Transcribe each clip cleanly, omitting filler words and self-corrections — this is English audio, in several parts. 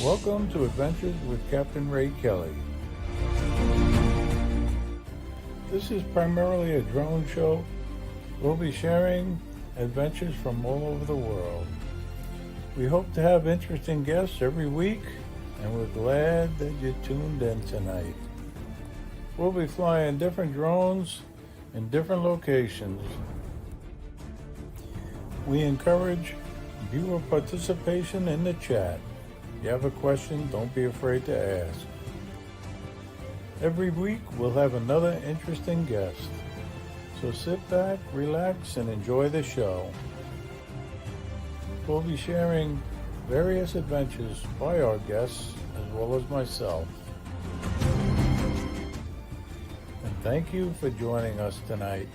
Welcome to Adventures with Captain Ray Kelly. This is primarily a drone show. We'll be sharing adventures from all over the world. We hope to have interesting guests every week, and we're glad that you tuned in tonight. We'll be flying different drones in different locations. We encourage viewer participation in the chat. If you have a question, don't be afraid to ask. Every week we'll have another interesting guest. So sit back, relax, and enjoy the show. We'll be sharing various adventures by our guests as well as myself. And thank you for joining us tonight.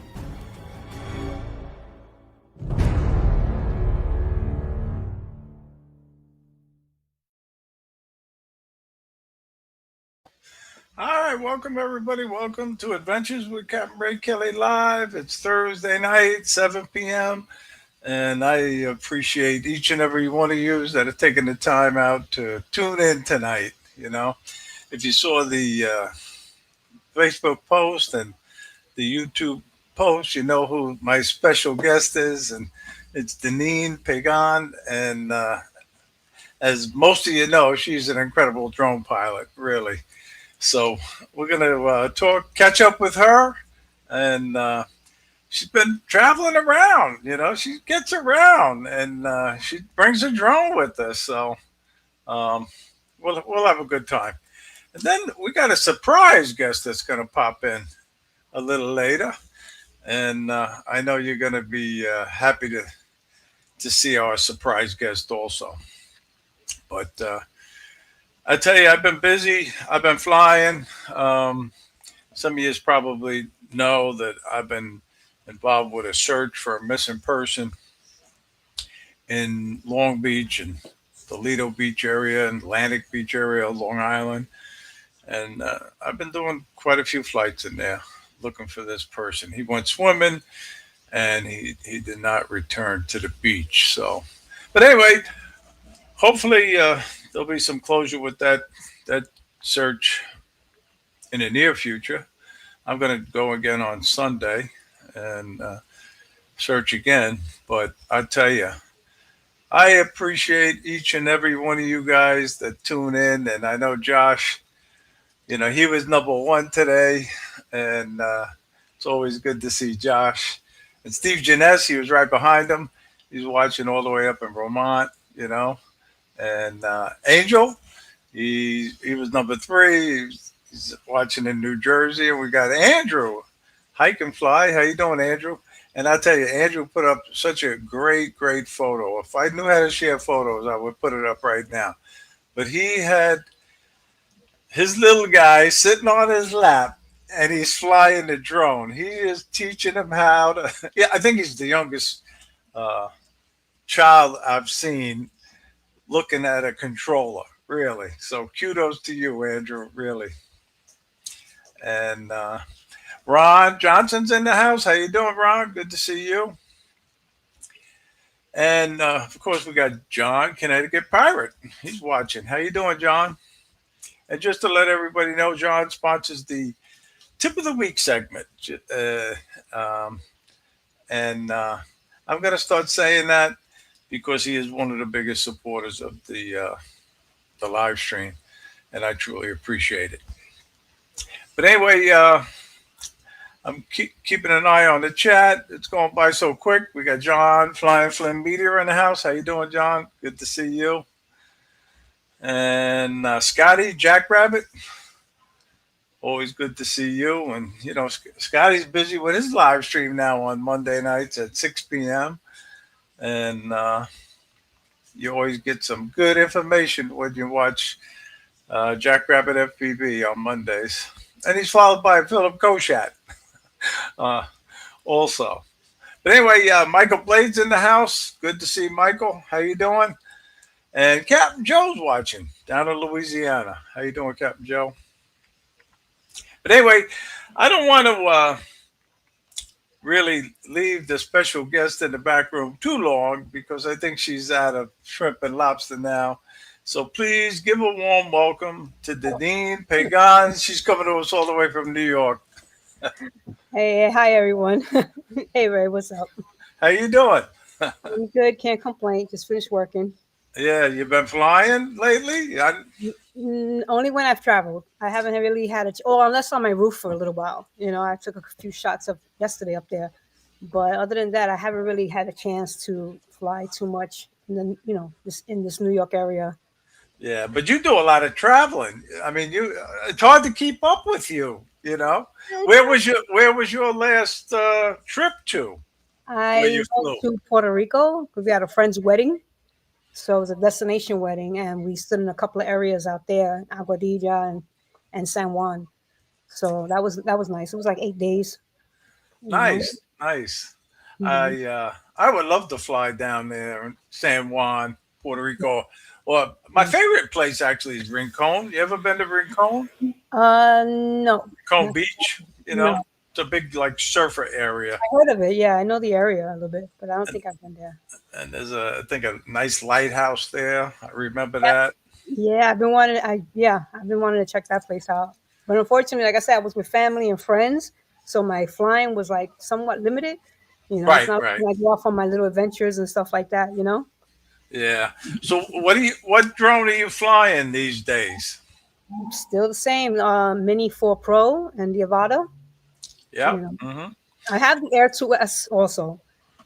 All right, welcome everybody. Welcome to Adventures with Captain Ray Kelly Live. It's Thursday night, 7 p.m. And I appreciate each and every one of you that have taken the time out to tune in tonight. If you saw the Facebook post and the YouTube post, you know who my special guest is. And it's Deneen, Pagan. And as most of you know, she's an incredible drone pilot, really. So we're going to catch up with her. And she's been traveling around. She gets around, and she brings a drone with us. So um, we'll have a good time. And then we got a surprise guest that's going to pop in a little later, and I know you're going to be happy to see our surprise guest also. But I tell you, I've been busy. I've been flying. Some of you probably know that I've been involved with a search for a missing person in Long Beach and the Lido Beach area and Atlantic Beach area of Long Island. And I've been doing quite a few flights in there looking for this person. He went swimming and he did not return to the beach. So, but anyway, hopefully there'll be some closure with that search in the near future. I'm going to go again on Sunday and search again. But I tell you, I appreciate each and every one of you guys that tune in. And I know Josh, he was number one today. And it's always good to see Josh. And Steve Janess, he was right behind him. He's watching all the way up in Vermont. And Angel, he was number three. He's watching in New Jersey. And we got Andrew, Hike and Fly. How you doing, Andrew? And I tell you, Andrew put up such a great photo. If I knew how to share photos, I would put it up right now. But he had his little guy sitting on his lap and he's flying the drone. He is teaching him how to. Yeah, I think he's the youngest uh, child I've seen looking at a controller, really. So kudos to you, Andrew, really. And Ron Johnson's in the house. How you doing, Ron? Good to see you. And of course, we got John, Connecticut Pirate. He's watching. How you doing, John? And just to let everybody know, John sponsors the Tip of the Week segment. Um, and I'm going to start saying that because he is one of the biggest supporters of the live stream, and I truly appreciate it. But anyway, I'm keeping an eye on the chat. It's going by so quick. We got John Flying Flynn Meteor in the house. How you doing, John? Good to see you. And Scotty Jackrabbit. Always good to see you. And Scotty's busy with his live stream now on Monday nights at 6 p.m. And you always get some good information when you watch Jackrabbit FPV on Mondays. And he's followed by Philip Koshat uh, also. But anyway, Michael Blade's in the house. Good to see Michael. How you doing? And Captain Joe's watching down in Louisiana. How you doing, Captain Joe? But anyway, I don't want to really leave the special guest in the back room too long because I think she's out of shrimp and lobster now. So please give a warm welcome to Deneen Pagan. She's coming to us all the way from New York. Hey, hi everyone. Hey Ray, what's up? How you doing? I'm good, can't complain. Just finished working. Yeah, you been flying lately? Only when I've traveled. I haven't really had oh, unless on my roof for a little while. I took a few shots of yesterday up there, but other than that, I haven't really had a chance to fly too much. And then this in this New York area. Yeah, but you do a lot of traveling. I mean, it's hard to keep up with you. Where was your last trip to? Where I you went flew? to Puerto Rico because we had a friend's wedding. So it was a destination wedding, and we stood in a couple of areas out there, Aguadilla and San Juan. So that was nice. It was like 8 days, you know. Nice, nice. Hmm. I would love to fly down there in San Juan, Puerto Rico. Well, my Hmm. favorite place actually is Rincon. You ever been to Rincon? No, Rincon not, Beach. no. It's a big like surfer area, I heard of it. Yeah, I know the area a little bit, but I don't and, think I've been there. and there's I think a nice lighthouse there. I remember Yep. that. Yeah, I've been wanting to check that place out. But unfortunately, like I said, I was with family and friends, so my flying was like somewhat limited. It's Right, not right. like I go off on my little adventures and stuff like that. Yeah. So what drone are you flying these days? Still the same. Mini 4 Pro and the Avata. You Yep. know, Hmm. I have the Air 2S also.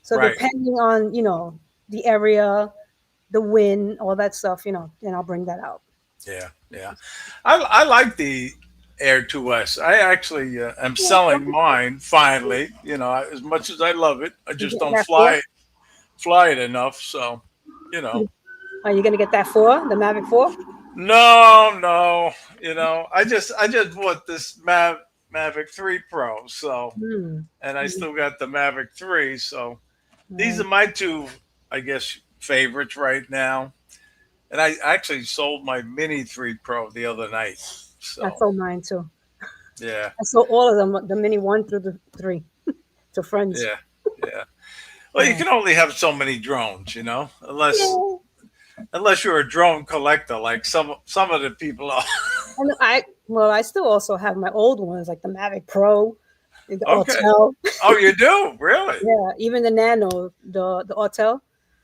So Right. depending on the area, the wind, all that stuff, then I'll bring that out. Yeah. Yeah. I like the Air 2S. I actually am Yeah, selling mine finally. As much as I love it, I you just get don't that four. fly it enough. So, you know. Are you gonna get that four, the Mavic 4? No, no. I just bought this Mavic 3 Pro. So, Hmm. and I still got the Mavic 3. So these Right. are my two, I guess, favorites right now. And I actually sold my Mini 3 Pro the other night. I So sold mine too. yeah, I sold all of them, the mini one through the three, to friends. yeah, yeah. Well, you Yeah. can only have so many drones, unless Yeah. unless you're a drone collector, like some of the people are. And I still also have my old ones, like the Mavic Pro, the Okay. Autel. Oh, you do really? Yeah, even the Nano, the Autel.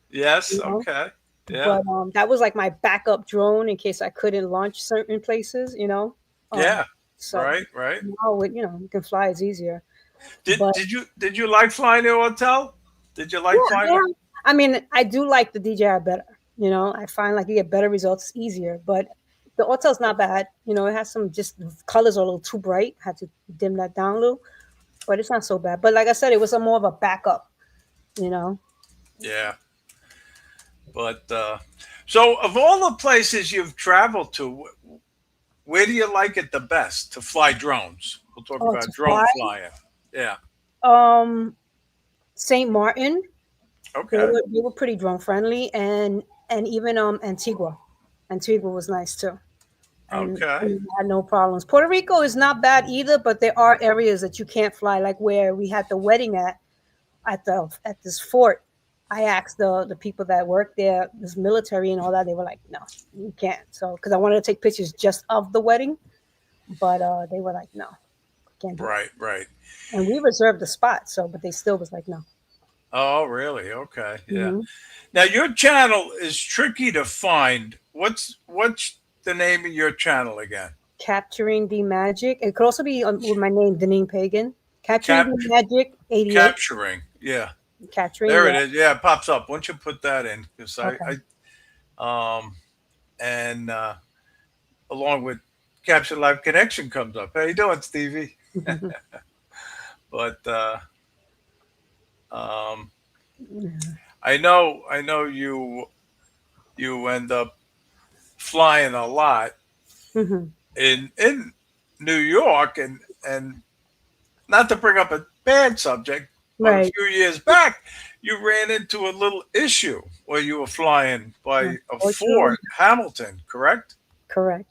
Yes. You know. Okay. Yeah. But that was like my backup drone in case I couldn't launch certain places. Um, Yeah. so Right. Right. now you can fly, it's easier. Did But did you did you like flying the hotel? Did you like yeah, flying? yeah. I mean, I do like the DJI better. I find like you get better results, it's easier. But the Autel's not bad. It has some just the colors are a little too bright. Had to dim that down a little, but it's not so bad. But like I said, it was a more of a backup. You know. Yeah. But so, of all the places you've traveled to, where do you like it the best to fly drones? We'll talk Oh, about to drone fly. flying. Yeah. Um, Saint Martin. They Okay. were they were pretty drone friendly, and even Antigua. Antigua was nice too, and Okay. we had no problems. Puerto Rico is not bad either, but there are areas that you can't fly, like where we had the wedding at this fort. I asked the people that work there, this military and all that. They were like, "No, you can't." So because I wanted to take pictures just of the wedding, but they were like, "No, can't do it." Right. Right. And we reserved the spot, so but they still was like, "No." Oh, really? Okay. Yeah. Hmm. Now your channel is tricky to find. What's the name of your channel again? Capturing the Magic. It could also be with my name, Deneen Pagan. Capturing Cap the Magic 88. capturing. Yeah. Capturing, There yeah. it is. Yeah, it pops up. Once you put that in, because Okay. and along with Capture Live Connection comes up. How you doing, Stevie? But um, I know you end up flying a lot Mhm. in New York, and not to bring up a bad subject, but a Right. few years back, you ran into a little issue where you were flying by a Unfortunately, Fort Hamilton, correct? correct.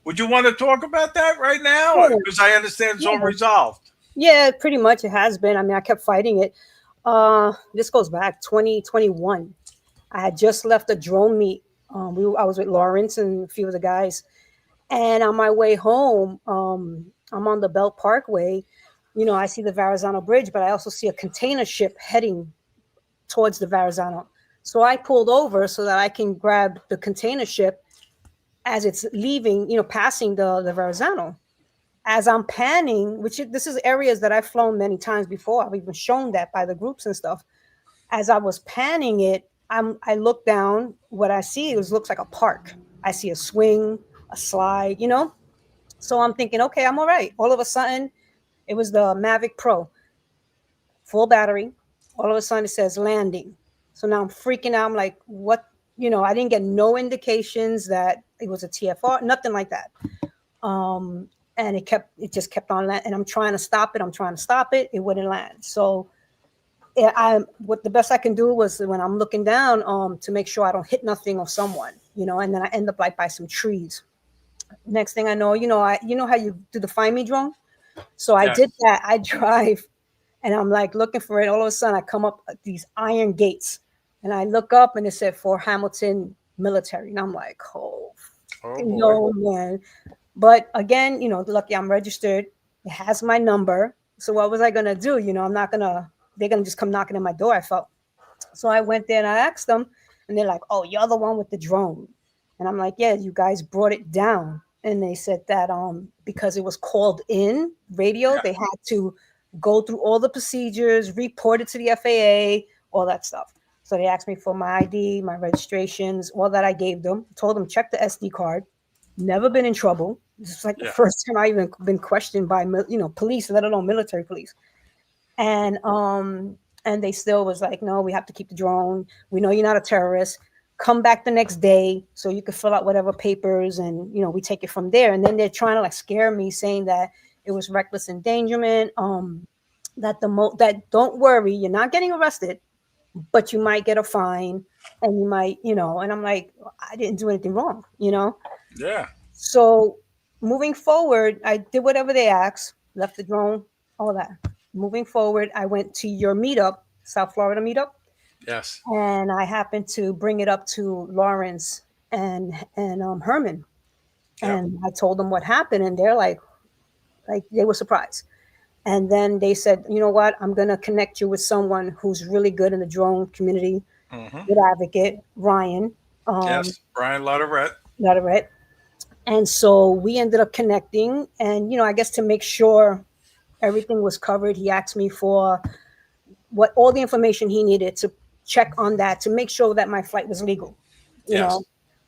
Would you want to talk about that right now? Yeah, Because I understand it's all yeah. resolved. Yeah, pretty much it has been. I mean, I kept fighting it. This goes back 2021. I had just left a drone meet I was with Lawrence and a few of the guys, and on my way home, I'm on the Belt Parkway. I see the Verrazano Bridge, but I also see a container ship heading towards the Verrazano. So I pulled over so that I can grab the container ship as it's leaving, passing the Verrazano. As I'm panning, this is areas that I've flown many times before. I've even shown that by the groups and stuff. As I was panning it, I look down. What I see looks like a park. I see a swing, a slide, So I'm thinking, okay, I'm all right. All of a sudden, it was the Mavic Pro, full battery. All of a sudden, it says landing. So now I'm freaking out. I'm like, what? I didn't get no indications that it was a TFR, nothing like that. And it just kept on landing. And I'm trying to stop it. I'm trying to stop it. It wouldn't land. So what the best I can do was when I'm looking down, to make sure I don't hit nothing or someone, and then I end up like by some trees. Next thing I know, how you do the find me drone. So I Yes. did that. I drive, and I'm like looking for it. All of a sudden, I come up these iron gates, and I look up, and it said Fort Hamilton Military, and I'm like, oh, Oh boy. no, man. But again, lucky I'm registered. It has my number. So what was I gonna do? I'm not gonna. They're gonna just come knocking at my door. I felt. So I went there and I asked them, and they're like, "Oh, you're the one with the drone." And I'm like, "Yeah, you guys brought it down." And they said that because it was called in radio, Yeah. they had to go through all the procedures, report it to the FAA, all that stuff. So they asked me for my ID, my registrations, all that I gave them. Told them check the SD card. Never been in trouble. This is like the Yeah. first time I even been questioned by police, let alone military police. And they still was like, no, we have to keep the drone. We know you're not a terrorist. Come back the next day so you can fill out whatever papers, and we take it from there. And then they're trying to like scare me, saying that it was reckless endangerment. That don't worry, you're not getting arrested, but you might get a fine, and you might, and I'm like, I didn't do anything wrong. Yeah. So moving forward, I did whatever they asked, left the drone, all that. Moving forward, I went to your meetup, South Florida meetup, Yes. and I happened to bring it up to Lawrence and Herman, Yep. and I told them what happened, and they're like they were surprised. And then they said, you know what, I'm gonna connect you with someone who's really good in the drone community, Hmm. good advocate, Ryan, um, Yes. Brian Lauderet. got it right. And so we ended up connecting, and I guess to make sure everything was covered, he asked me for what all the information he needed to check on that to make sure that my flight was legal, you know. Yes.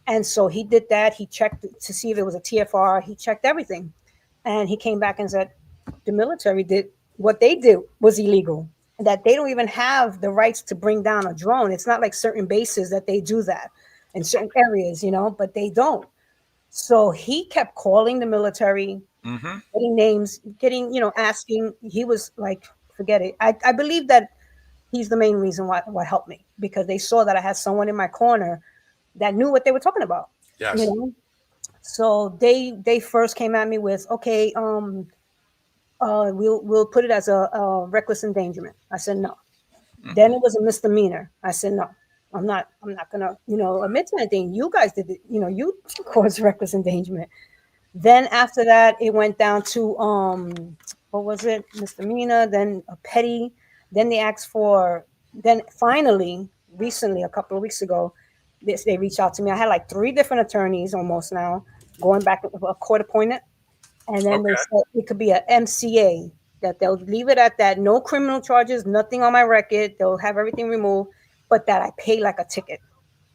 And so he did that. He checked to see if it was a TFR. He checked everything, and he came back and said the military did what they did was illegal. That they don't even have the rights to bring down a drone. It's not like certain bases that they do that in certain areas, but they don't. So he kept calling the military, Hmm. getting names, getting, asking. He was like, forget it. I believe that he's the main reason why what helped me, because they saw that I had someone in my corner that knew what they were talking about. You Yes. know, so they first came at me with, okay, we'll put it as a reckless endangerment. I said no. Then Hmm. it was a misdemeanor. I said no. I'm not gonna admit to anything. You guys did it. You caused reckless endangerment. Then after that, it went down to what was it? Misdemeanor, then a petty. Then they asked for. Then finally, recently, a couple of weeks ago, they reached out to me. I had like three different attorneys almost now, going back a court appointed, and then they Okay. said it could be a MCA, that they'll leave it at that. No criminal charges, nothing on my record. They'll have everything removed, but that I pay like a ticket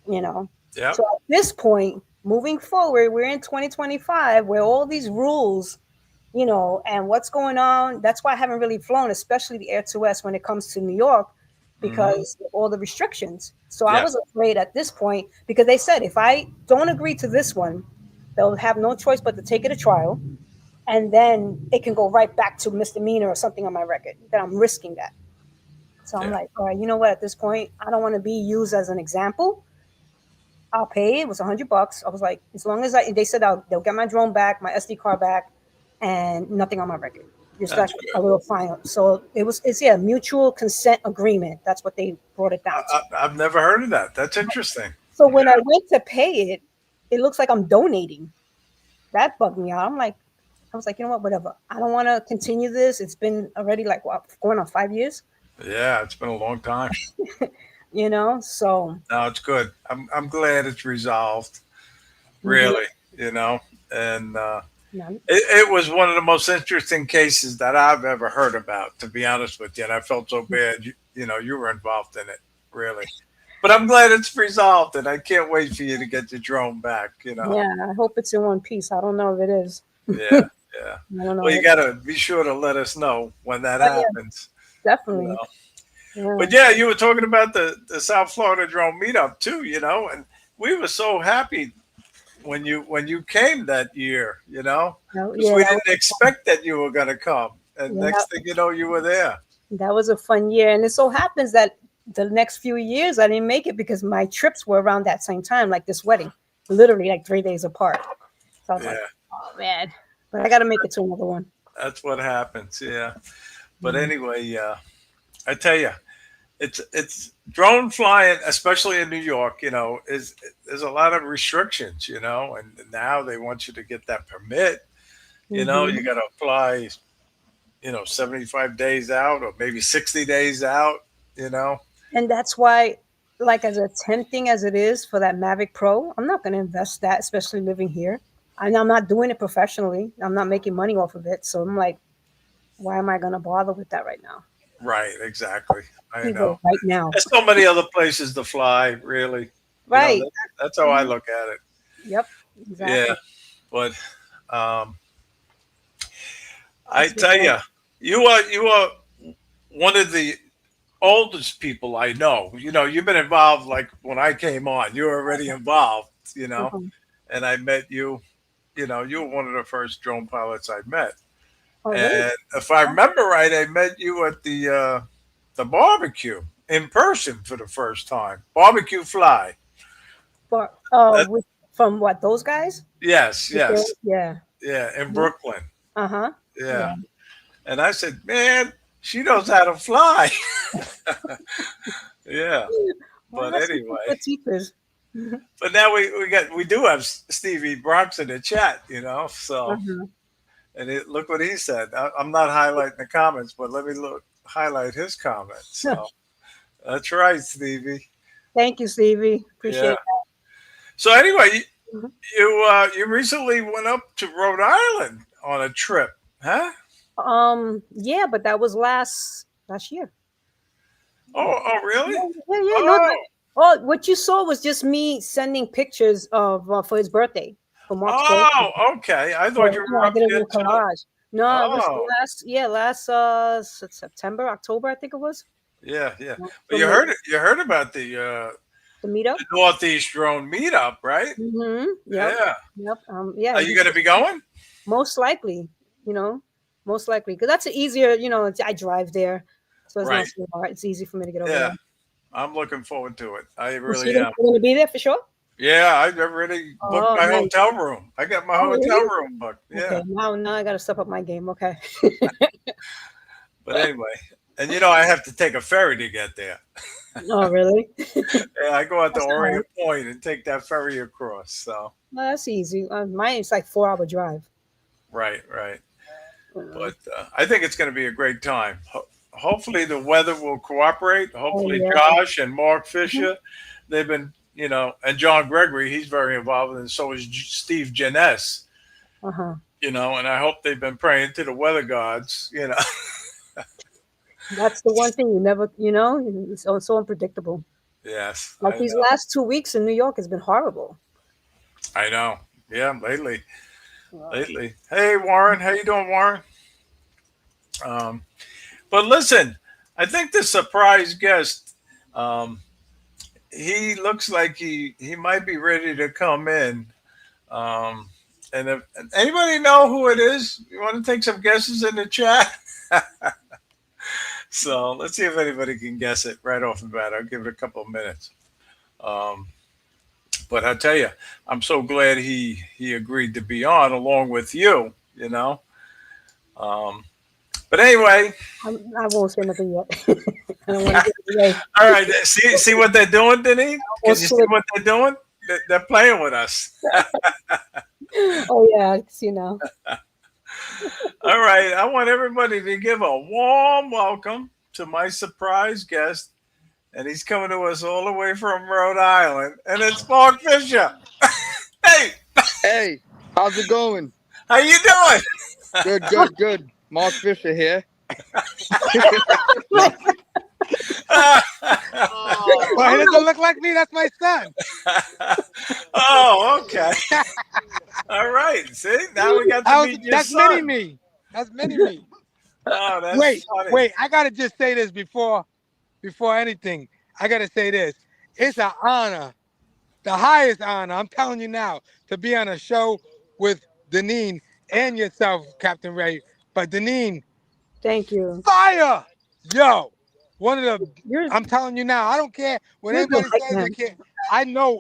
you know. Yep. So at this point, moving forward, we're in 2025 where all these rules, and what's going on. That's why I haven't really flown, especially the Air 2S when it comes to New York, Hmm. because of all the restrictions. So I was Yes. afraid at this point, because they said if I don't agree to this one, they'll have no choice but to take it to trial. And then it can go right back to misdemeanor or something on my record. That I'm risking that. So I'm Yeah. like, all right, you know what? At this point, I don't want to be used as an example. I'll pay. It was $100. I was like, as long as they said they'll get my drone back, my SD card back, and nothing on my record. Just like That's a good. little fine. So it's mutual consent agreement. That's what they brought it down to. I've never heard of that. That's interesting. So when I went to pay it, it looks like I'm donating. That bugged me out. I was like, you know what, whatever. I don't want to continue this. It's been already like what, going on 5 years, Yeah, it's been a long time. you know. So No, it's good. I'm glad it's resolved. mhm. Really, you know, and No, it was one of the most interesting cases that I've ever heard about. To be honest with you, and I felt so bad. You know, you were involved in it, really. But I'm glad it's resolved, and I can't wait for you to get the drone back. You know. yeah, I hope it's in one piece. I don't know if it is. Yeah, yeah. I don't Well, know. you gotta be sure to let us know when that Oh yeah, happens. You definitely. know. Yeah. But yeah, you were talking about the South Florida drone meetup too. You know, and we were so happy when you came that year. You know, No, because yeah, we didn't expect that you were gonna come, and yeah, next thing you know, you were there. that was a fun year. And it so happens that the next few years I didn't make it because my trips were around that same time, like this wedding, literally like 3 days apart. So I was like, Yeah, oh man, but I got to make it to another one. that's what happens. Yeah. But Mhm. anyway, I tell you, it's drone flying, especially in New York. You know, is there's a lot of restrictions. You know, and now they want you to get that permit. You know, you Mhm. got to apply. 75 days out or maybe 60 days out. You know, And that's why, like, as tempting as it is for that Mavic Pro, I'm not going to invest that, especially living here. And I'm not doing it professionally. I'm not making money off of it. So I'm like, why am I going to bother with that right now? right? Exactly. I know. Keyword right now. There's so many other places to fly. Really, Right. that's how I Mhm. look at it. Yep. Yeah, Exactly. but um, I That's what tell you, you are one of the oldest people I know. You know, you've been involved like when I came on. You were already involved. You know, uh and I met you. You know, you were one of the first drone pilots I met. Oh, really? And if I remember right, I met you at the barbecue in person for the first time. Barbecue fly. For That, from what those guys? yes, yes, Yeah. yeah, in Yeah. Brooklyn. Uh huh. Yeah, Yeah. and I said, man, she knows how to fly. Yeah, Well, I but got some anyway, good teachers. Uh but now we do have Stevie Bronx in the chat. You know, so huh. and look what he said. I'm not highlighting the comments, but let me highlight his comments. So that's right, Stevie. Thank you, Stevie. Yeah. Appreciate So anyway, that. you recently went up to Rhode Island on a trip, huh? Yeah, but that was last year. Oh, really? Yeah, yeah, yeah. No, Oh, oh, what you saw was just me sending pictures of for his birthday for Mark's birthday. okay. I thought So you you know, were I up did a there little too. collage. No, it was Oh, last September, October, I think it was. yeah, yeah. But From the you heard about the meetup. the Northeast Drone Meetup, right? Yep. Yeah. Yep. Yeah, Are you going to be going? most likely, you know, most likely because that's easier. I drive there, so it's not Right. so hard. It's easy for me to get over Yeah. there. I'm looking forward to it. I So really you're am. gonna be there for sure. Yeah, I've already booked Oh, my nice. hotel room. I got my Oh, hotel really? room booked. Okay. Yeah. Now I got to step up my game. Okay. But anyway, and I have to take a ferry to get there. Oh, really? Yeah, I go out to That's all right. Orient Point and take that ferry across. So, No, that's easy. Mine is like 4 hour drive. right, right. Uh, But I think it's going to be a great time. Hopefully, the weather will cooperate. oh Hopefully, yeah. Josh and Mark Mhm. Fisher, they've been, and John Gregory, he's very involved, and so is Steve Jenness, Uh-huh. and I hope they've been praying to the weather gods. That's the one thing you never, it's so unpredictable. Yes, Like I these know. last 2 weeks in New York has been horrible. I know. Yeah, lately, Uh, lately. Hey, Warren, how you doing, Warren? Um, but listen, I think the surprise guest. Um, he looks like he might be ready to come in. Um, and if anybody know who it is, you want to take some guesses in the chat. So let's see if anybody can guess it right off the bat. I'll give it a couple of minutes. Um, but I tell you, I'm so glad he agreed to be on along with you. Um, But anyway, I won't say nothing yet. I don't want to give it away. all right. See what they're doing, Deneen? Can Almost you see slipped. what they're doing? They're playing with us. Oh yeah, you know. All right. I want everybody to give a warm welcome to my surprise guest, and he's coming to us all the way from Rhode Island, and it's Mark Fisher. Hey, Hey, how's it going? how you doing? Good, good, good. Mark Fisher here. Well, he doesn't look like me. That's my son. Oh, okay. All right. See, now we got to meet your That's mini son. me. That's mini me. Oh, that's Wait, funny. wait. I gotta just say this before anything. I gotta say this. It's an honor, the highest honor. I'm telling you now, to be on a show with Deneen and yourself, Captain Ray. But Deneen, Thank you. fire, yo. One of the. You're I'm telling you now. I don't care what you're just anybody like says. They him. can't.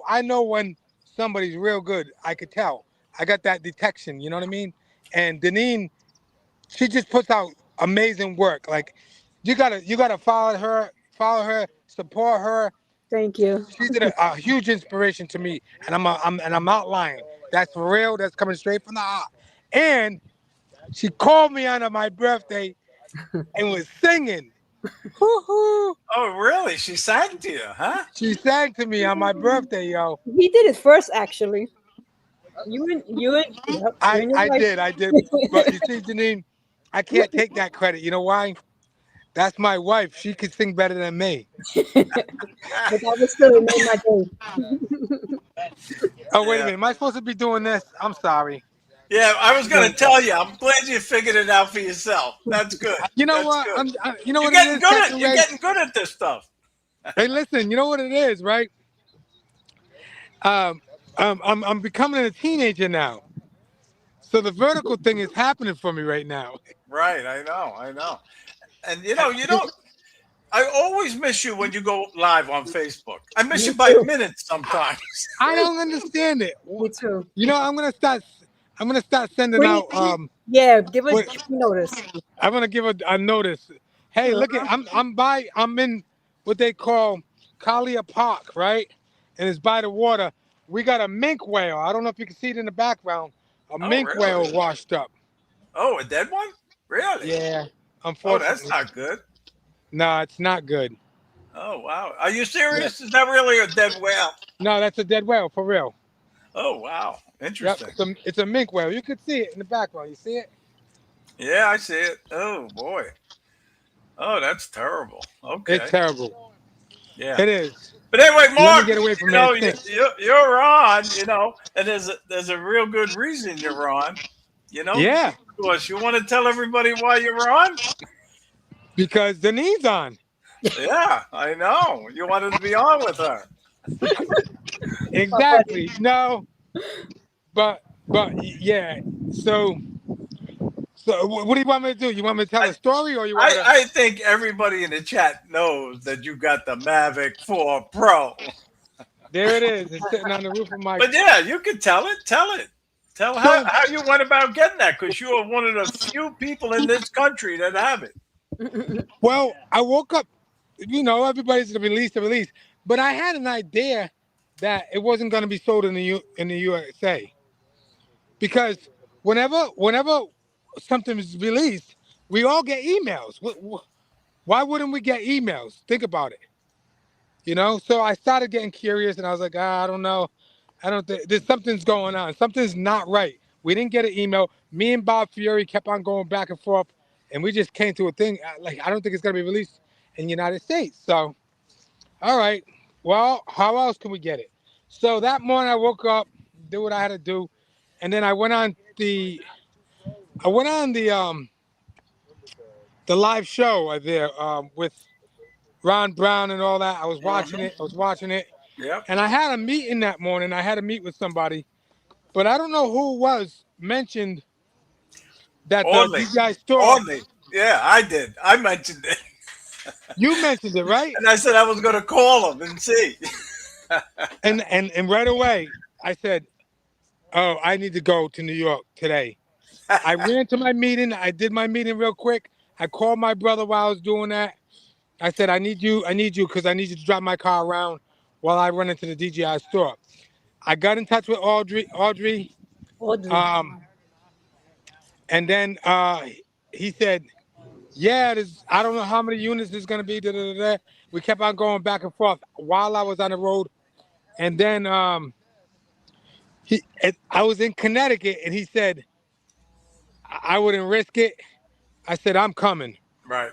I know when somebody's real good. I could tell. I got that detection. You know what I mean? And Deneen, she just puts out amazing work. Like you gotta follow her, support her. Thank you. She's a huge inspiration to me, and I'm not lying. That's for real. That's coming straight from the heart. And she called me on my birthday and was singing. Hoo-hoo. Oh, really? She sang to you, huh? She sang to me on my birthday, yo. He did it first, actually. You and your wife. I did. But you see, Janine, I can't take that credit. You know why? That's my wife. She could sing better than me. But that was still it made my day. Oh, wait a Yeah. minute. Am I supposed to be doing this? I'm sorry. Yeah, I was going to tell you. I'm glad you figured it out for yourself. That's good. You know That's what? good. You know You're what it getting is, good at Captain you're Ray? getting good at this stuff. Hey, listen. You know what it is, right? Um, I'm becoming a teenager now, so the vertical thing is happening for me right now. Right, I know. And you don't. I always miss you when you go live on Facebook. I miss Me you by too. minutes sometimes. I don't understand it. Me too. You know, I'm gonna start sending Pre out. Yeah, give a What pre notice. I'm gonna give a notice. Hey, look at Uh-huh. I'm in what they call Kalia Park, right? And it's by the water. We got a mink whale. I don't know if you can see it in the background. A Oh, mink really? whale washed up. Oh, a dead one? Really? Yeah, Oh, that's unfortunately. not good. No, it's not good. Oh, wow. Are you Yeah. serious? Is that really a dead whale? No, that's a dead whale for real. Oh, wow. Yep, Interesting. it's a mink whale. You can see it in the background. You see it? Yeah, I see it. Oh, boy. Oh, that's terrible. It's Okay. terrible. Yeah. It is. But anyway, Let me Mark, get away from there. It stinks. you're on, and there's a real good reason you're on. Yeah, Of course, you want to tell everybody why you're on? because the knee's on. Yeah, I know. You wanted to be on with her. Exactly. No, but yeah. So what do you want me to do? You want me to tell I, a story, or you want I, to? I think everybody in the chat knows that you got the Mavic 4 Pro. There it is. It's sitting on the roof of my. But yeah, you can tell it. Tell it. Tell So how you went about getting that, because you are one of the few people in this country that have it. well, I woke up. You know, everybody's gonna release the release, but I had an idea that it wasn't gonna be sold in in the USA because whenever something is released, we all get emails. Why wouldn't we get emails? Think about it. You know, so I started getting curious, and I was like, I don't know. I don't think there's something's going on. Something's not right. We didn't get an email. Me and Bob Fieri kept on going back and forth, and we just came to a thing. Like, I don't think it's gonna be released in the United States. So, all right. Well, how else can we get it? So that morning, I woke up, did what I had to do, and then I went on the live show there with Ron Brown and all that. I was watching Hmm. it. I was watching it. Yep. And I had a meeting that morning. I had to meet with somebody, but I don't know who it was mentioned that Only. you guys saw. Only. Yeah, I did. I mentioned it. You mentioned it, right? And I said I was going to call him and see. And right away I said, "Oh, I need to go to New York today." I ran to my meeting. I did my meeting real quick. I called my brother while I was doing that. I said, I need you, because I need you to drive my car around while I run into the DJI store. I got in touch with Audrey, Audrey. um, and then he said, yeah, I don't know how many units there's gonna be. Da, da, da, da. We kept on going back and forth while I was on the road, and then I was in Connecticut, and he said I wouldn't risk it. I said I'm coming. Right.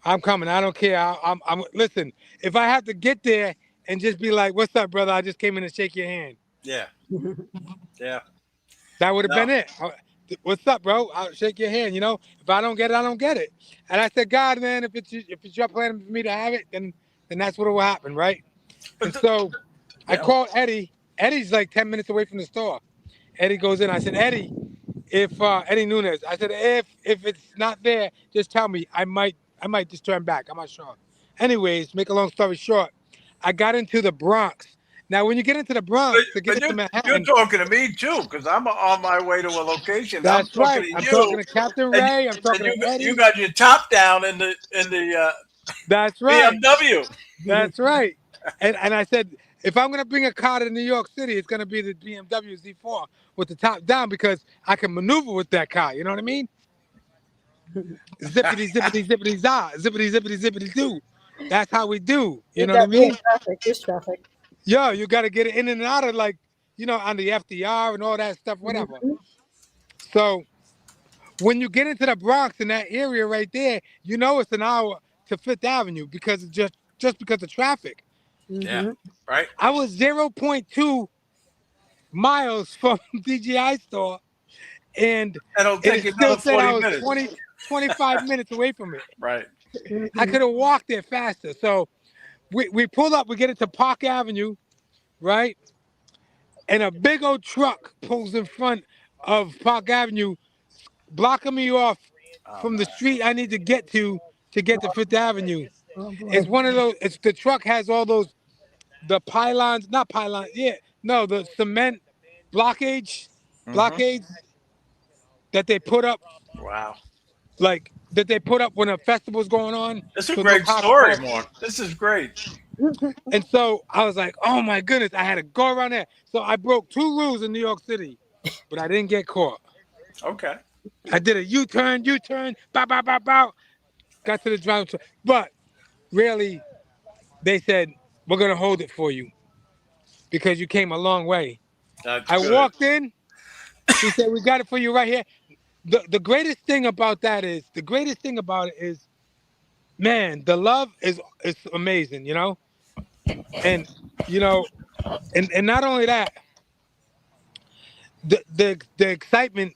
I'm coming. I don't care. Listen. If I have to get there and just be like, "What's up, brother? I just came in to shake your hand." Yeah. Yeah. That would have No. been it. What's up, bro? I'll shake your hand. If I don't get it, I don't get it. And I said, God, man, if it's your plan for me to have it, then that's what will happen, right? And so I Yeah. called Eddie. Eddie's like 10 minutes away from the store. Eddie goes in. I said, Eddie, if Eddie Nunez, I said, if it's not there, just tell me. I might just turn back. I'm not sure. Anyways, make a long story short, I got into the Bronx. Now, when you get into the Bronx to get But into you're Manhattan, talking to me too, because I'm on my way to a location. I'm that's talking right. to I'm talking you, to Captain and Ray. I'm talking to you Eddie. got your top down in the That's right. BMW. That's right. And I said, if I'm gonna bring a car to New York City, it's gonna be the BMW Z4 with the top down because I can maneuver with that car. You know what I mean? Zippity zippity zippity za, zippity zippity zippity do. That's how we do. You Ain't know what I that mean? traffic? This traffic. Yo, you got to get it in and out of on the FDR and all that stuff, whatever. Mhm. So when you get into the Bronx in that area right there, it's an hour to Fifth Avenue because it's just because of traffic. Yeah. Mhm. Right. I was 0.2 miles from DJI store, and And it'll take it you still another said I 40 was minutes. 25 minutes away from it. Right. I Mhm. could have walked there faster. So we pulled up, we get into Park Avenue, right? And a big old truck pulls in front of Park Avenue, blocking me off Oh from the man. street I need to get to Fifth Avenue. Oh It's boy. one of those. It's the truck has all those the pylons, not pylons. Yeah, no, the cement blockage Mm-hmm. blockades that they put up, Wow. like that they put up when a festival's going on, This is a so no great cars can story, pass. Mark. This is great. And so I was like, oh my goodness, I had to go around there. So I broke 2 rules in New York City, but I didn't get caught. Okay. I did a U-turn, bow, bow, bow, bow. Got to the drive. But really, they said, we're going to hold it for you because you came a long way. That's I good. walked in. He said, we got it for you right here. The greatest thing about it is, man, the love is amazing, And, you know, and not only that, the excitement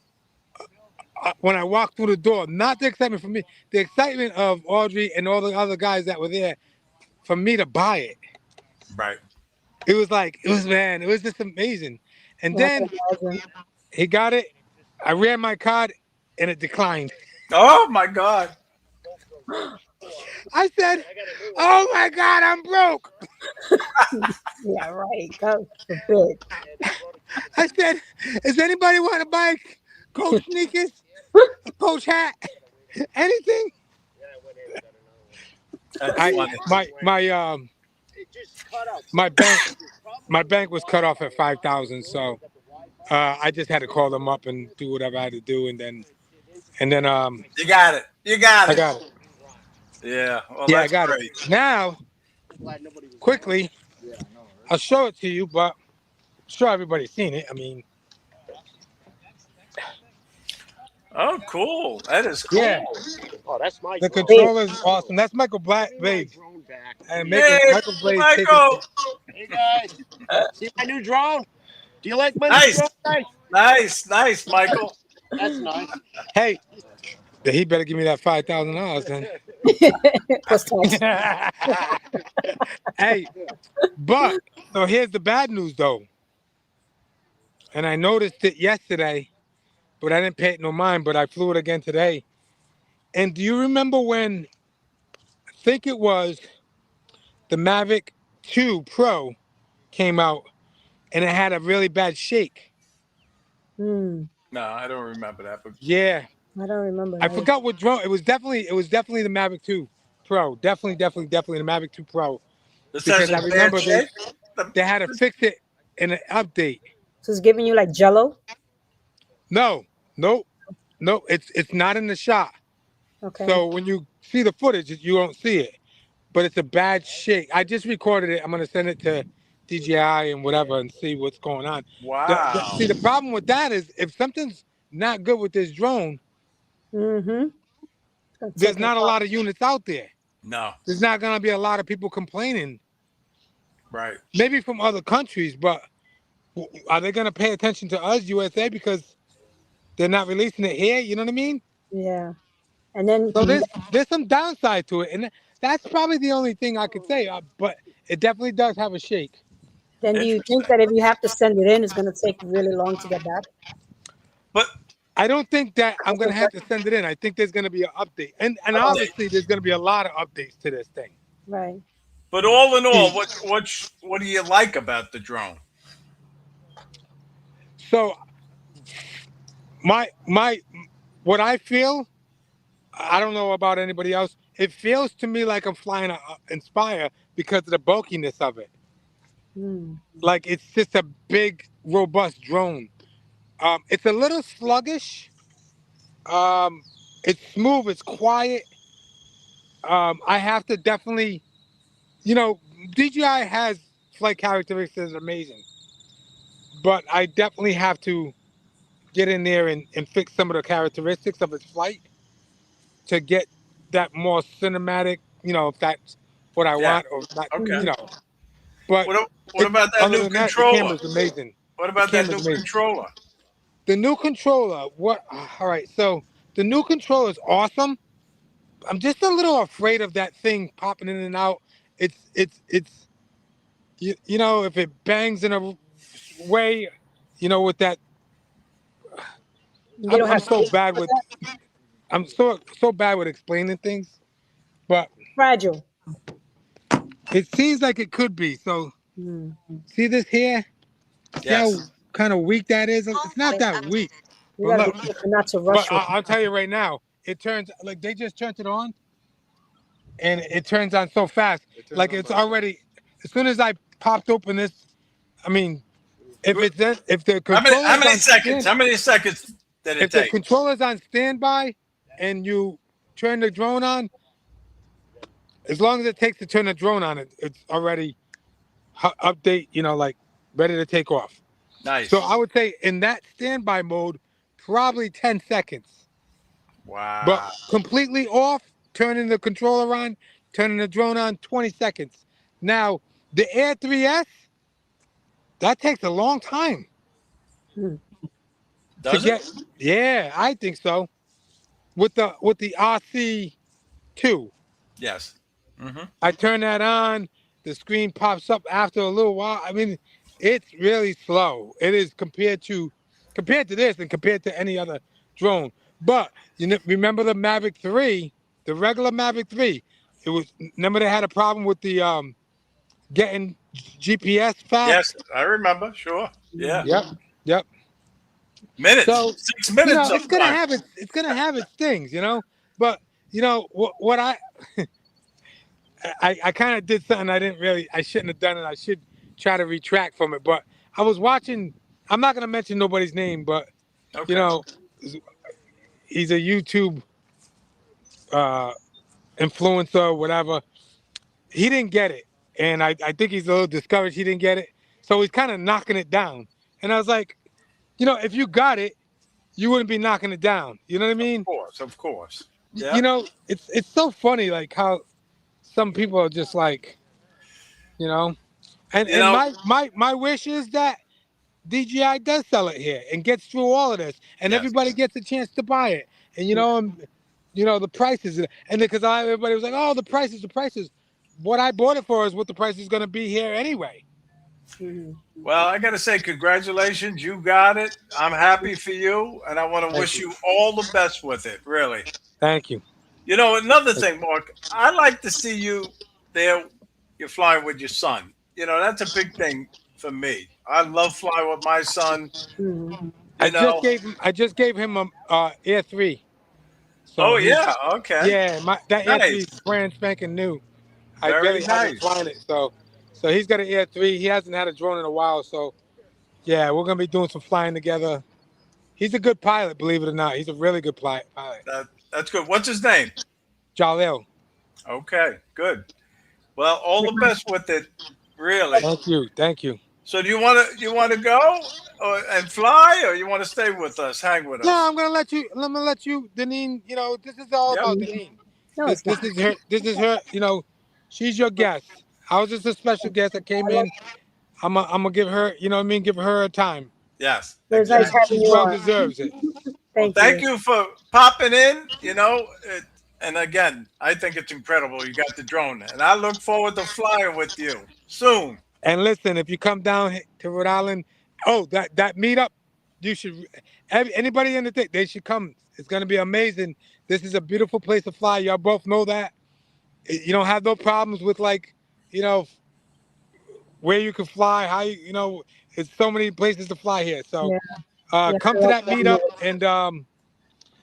when I walked through the door, not the excitement for me, the excitement of Audrey and all the other guys that were there for me to buy it. Right. It was just amazing. And I can then imagine. he got it. I ran my card and it declined. Oh my God. I said, oh my God, I'm broke. Yeah, right. God forbid. I said, does anybody want to buy Coach sneakers, a Coach hat, anything? That's I funny. my bank was cut off at 5,000, so I just had to call them up and do whatever I had to do, and then You got it. You got I it. got it. Yeah. Well, Yeah, I that's got it. great. Now, quickly, I'll show it to you, but I'm sure everybody's seen it. I mean, Oh, cool. That is cool. yeah, Oh, that's my the drone. controller's awesome. That's Michael Blade, Drone back. and Hey, Michael Blade taking. Michael. Hey guys, see my new drone? Do you like my new Nice. drone? Guys? Nice, Michael. That's nice. Hey, he better give me that $5,000 then. Plus tax. Hey, but so here's the bad news though, and I noticed it yesterday, but I didn't pay it no mind. But I flew it again today. And do you remember when I think it was the Mavic 2 Pro came out and it had a really bad shake? Hmm. No, I don't remember that, but Yeah. I don't remember I that one. forgot what drone. It was definitely the Mavic 2 Pro. Definitely the Mavic 2 Pro This because has I in bad remember they shape. The- they had to fix it in an update. So it's giving you like Jello. No, nope, nope. It's not in the shot. Okay. So when you see the footage, you won't see it. But it's a bad shake. I just recorded it. I'm gonna send it to DJI and whatever and see what's going on. wow. See, the problem with that is if something's not good with this drone, Mm-hmm. It's gonna there's take a not a while. lot of units out there. No. There's not gonna be a lot of people complaining. Right. Maybe from other countries, but are they gonna pay attention to us, USA, because they're not releasing it here? You know what I mean? Yeah. And then So there's some downside to it, and that's probably the only thing I could say. But it definitely does have a shake. do you think Interesting. that if you have to send it in, it's gonna take really long to get back? But I don't think that I'm gonna have to Right. send it in. I think there's gonna be an update, and update. obviously there's gonna be a lot of updates to this thing. Right. But all in all, See, what do you like about the drone? so my what I feel, I don't know about anybody else. It feels to me like I'm flying a Inspire because of the bulkiness of it. Hmm. Like it's just a big, robust drone. It's a little sluggish. Um, it's smooth. It's quiet. I have to definitely, you know, DJI has flight characteristics amazing, but I definitely have to get in there and fix some of the characteristics of its flight to get that more cinematic, if that's what I Yeah. want or not, Okay. Hmm. But What about that other new than that, the controller? camera's amazing. What The about that camera's new amazing. controller? The new controller, what? All right, so the new controller is awesome. I'm just a little afraid of that thing popping in and out. It's if it bangs in a way, with that. You I'm don't I'm have so patience bad with with that. I'm so bad with explaining things, but Fragile. it seems like it could be. So Hmm. see this here? See how Yes. kind of weak that is? It's not that weak, You but got to be look. careful not to But rush it. I'll tell you right now, it turns like they just turned it on, and it turns on so fast. Like it's already. As soon as I popped open this, I mean, if the How controller's many on seconds? stand, How many seconds did it if the take? controller's on standby, and you turn the drone on, as long as it takes to turn the drone on, it's already update. Like ready to take off. So Nice. I would say in that standby mode, probably 10 seconds. But Wow. completely off, turning the controller on, turning the drone on, 20 seconds. Now, the Air 3S, that takes a long time Hmm. to Does it? get. Yeah, I think so. With the RC2, Yes. Hmm. I turn that on, the screen pops up after a little while. I mean, it's really slow. It is compared to this and compared to any other drone. But remember the Mavic 3, the regular Mavic 3. Remember they had a problem with the getting GPS fast. Yes, I remember. Sure. Yeah. Yep, yep. Minutes. So 6 minutes it's gonna sometimes. have its things. But what I kind of did something I shouldn't have done, and I should try to retract from it. But I was watching. I'm not gonna mention nobody's name, but you Okay. know, he's a YouTube uh, influencer, whatever. He didn't get it, and I think he's a little discouraged. He didn't get it, so he's kind of knocking it down. And I was like, if you got it, you wouldn't be knocking it down. You know what I Of mean? course. Of course. Yeah. It's so funny, like how some people are just like, you know. And You and know. my wish is that DJI does sell it here and gets through all of this, and Yes. everybody gets a chance to buy it. And the prices, and because everybody was like, "Oh, the prices." What I bought it for is what the price is going to be here anyway. Hmm. Well, I got to say, congratulations. You got it. I'm happy for you, and I want to Thank wish you, you all the best with it. Really. thank you. Another thing, Mark. I like to see you there. You're flying with your son. That's a big thing for me. I love flying with my son. Hmm. You know. I just gave him a Air 3. So Oh he's yeah. Okay. yeah, that Air 3 Nice. is brand spanking new. I Very barely haven't nice. flown it, so he's got an Air 3. He hasn't had a drone in a while, so yeah, we're gonna be doing some flying together. He's a good pilot, believe it or not. He's a really good pilot. That's good. What's his name? Jalil. Okay. Good. Well, all the best with it. Really. Thank you. So do you want to go and fly, or you want to stay with us, hang with No, us? I'm gonna let you. I'm gonna let you, Deneen. You know, this is all Yep. about Mhm. Deneen. No, This, it's not. this is her. This is her. You know, she's your guest. I was just a special guest that came I love in. I'm gonna give her. You know what I mean? Give her time. Yes. it. Was nice Exactly. having She's you well on. deserves it. Well, Thank thank you. you for popping in. And again, I think it's incredible you got the drone, and I look forward to flying with you soon. And listen, if you come down to Rhode Island, oh that meetup, you should. Anybody in the thing, they should come. It's gonna be amazing. This is a beautiful place to fly. Y'all both know that. You don't have no problems with like, you know, where you can fly, how you know, it's so many places to fly here. So Yeah, yeah. I come to love that having meetup you.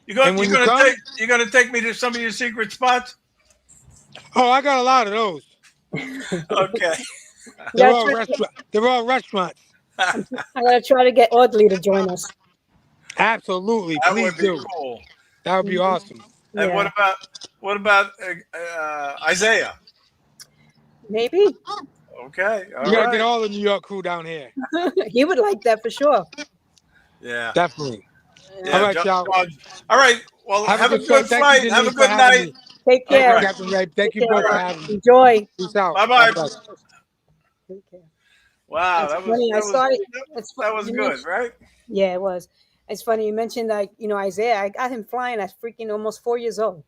You go, and when you're you gonna come, take me to some of your secret spots. oh, I got a lot of those. Okay. You gotta try, They're all restaurants. I'm, I gotta try to get Audley to join us. Absolutely, That please would be do. cool. That would be Mhm. awesome. And Yeah, what about Isaiah? maybe Okay. You All gotta get right. all the New York crew down here. he would like that for sure. Yeah. Definitely. All Yeah. Yeah. right, y'all. John. All right. Well, Have a have a good show. good Thank you, flight. Have a Denise, for good having night. me. Take All Thank you, care. right. Captain Ray. Thank Take you care. both All for right. having me. Enjoy. Peace out. Bye God bye. bless. Take care. Wow. It's funny. I started. It's That was you good, mentioned. right? Yeah, it was. It's funny you mentioned like Isaiah. I got him flying at freaking almost 4 years old.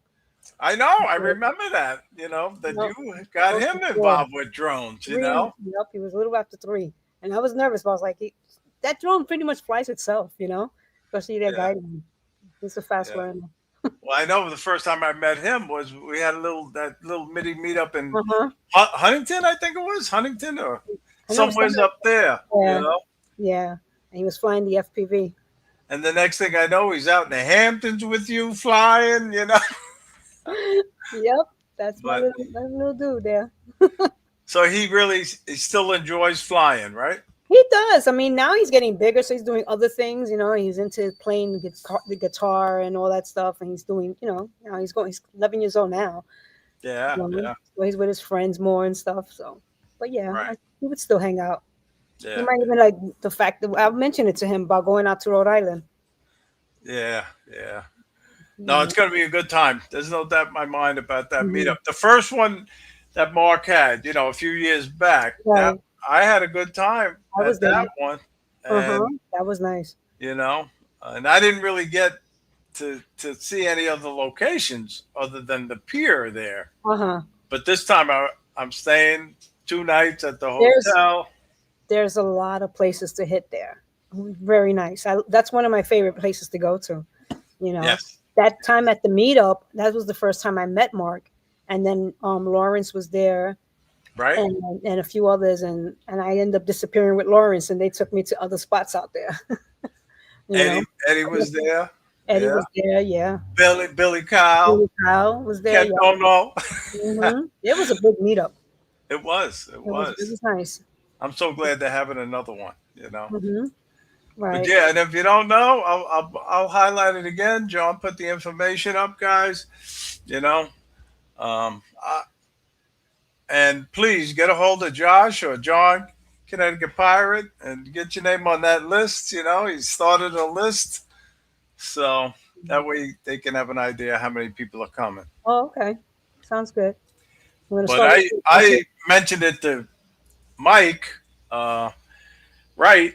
I know. I remember that. That No, you got close to him four. involved with drones. 3. Yep, he was a little after 3, and I was nervous. But I was like, that drone pretty much flies itself. Especially that Yeah. guy. He's a fast Yeah. learner. Well, I know the first time I met him was we had that little mini meetup in Uh huh. Huntington, I think it was Huntington or I know somewhere's somebody. up there. Yeah, yeah. And he was flying the FPV. And the next thing I know, he's out in the Hamptons with you flying. Yep, that's my But little dude there. so he still enjoys flying, right? He does. I mean, now he's getting bigger, so he's doing other things. He's into playing the guitar and all that stuff, and he's doing. Now he's 11 years old now. Yeah, yeah, So he's with his friends more and stuff. So, but yeah, right. he would still hang out. He Yeah, might even like the fact that I mentioned it to him about going out to Rhode Island. yeah, yeah. No, Yeah. it's going to be a good time. There's no doubt in my mind about that Mhm. meetup. The first one that Mark had, a few years back, that Right. I had a good time I at was there. that one, Uh huh. and That was nice. you know, and I didn't really get to see any other locations other than the pier there. Uh huh. But this time I'm staying 2 nights at the There's hotel. there's a lot of places to hit there. Very nice. That's one of my favorite places to go to. You know, Yes, that time at the meetup, that was the first time I met Mark, and then Lawrence was there, right. and a few others, and I ended up disappearing with Lawrence, and they took me to other spots out there. you know, Eddie was there. Eddie Yeah, was there, yeah. Billy Kyle, Billy Kyle was there, Ken yeah. Dono. It was a big meetup. It was. It It was. was nice. I'm so glad they're having another one. hmm But Right. yeah, and if you don't know, I'll highlight it again. John put the information up, guys. You know, um, I, and please get a hold of Josh or John, Connecticut Pirate, and get your name on that list. He started a list, so that way they can have an idea how many people are coming. Oh, okay. Sounds good. I'm gonna But start I mentioned it to Mike. Right,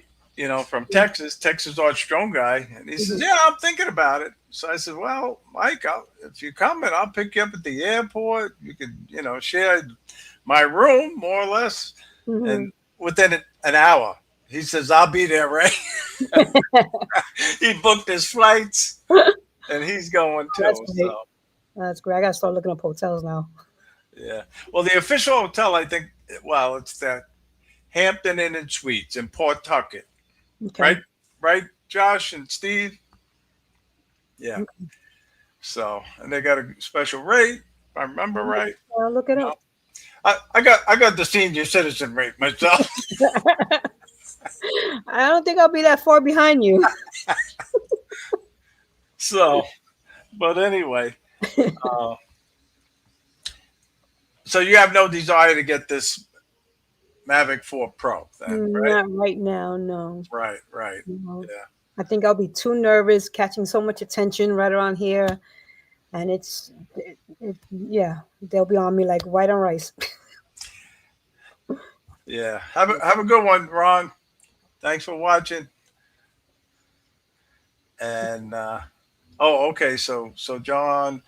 from Texas Arch Drone guy, and he says, Mhm. "Yeah, I'm thinking about it." So I said, "Well, Mike, if you're coming, I'll pick you up at the airport. You could, share my room more or less." And Mhm. within an hour, he says, "I'll be there." Right? He booked his flights, and he's going That's too. great. So That's great. I gotta start looking up hotels now. yeah. Well, the official hotel, I think, well, it's that Hampton Inn and Suites in Pawtucket. Okay. Right, right, Josh and Steve. Yeah. So, and they got a special rate, if I remember right. I'll look it You know, up. I got the senior citizen rate myself. I don't think I'll be that far behind you. So, but anyway, uh, so you have no desire to get this Mavic 4 Pro, then, right? Not right now, no. Right, right. No. Yeah. I think I'll be too nervous catching so much attention right around here. And yeah, they'll be on me like white on rice. Yeah. Have a good one, Ron. Thanks for watching. And okay. So John,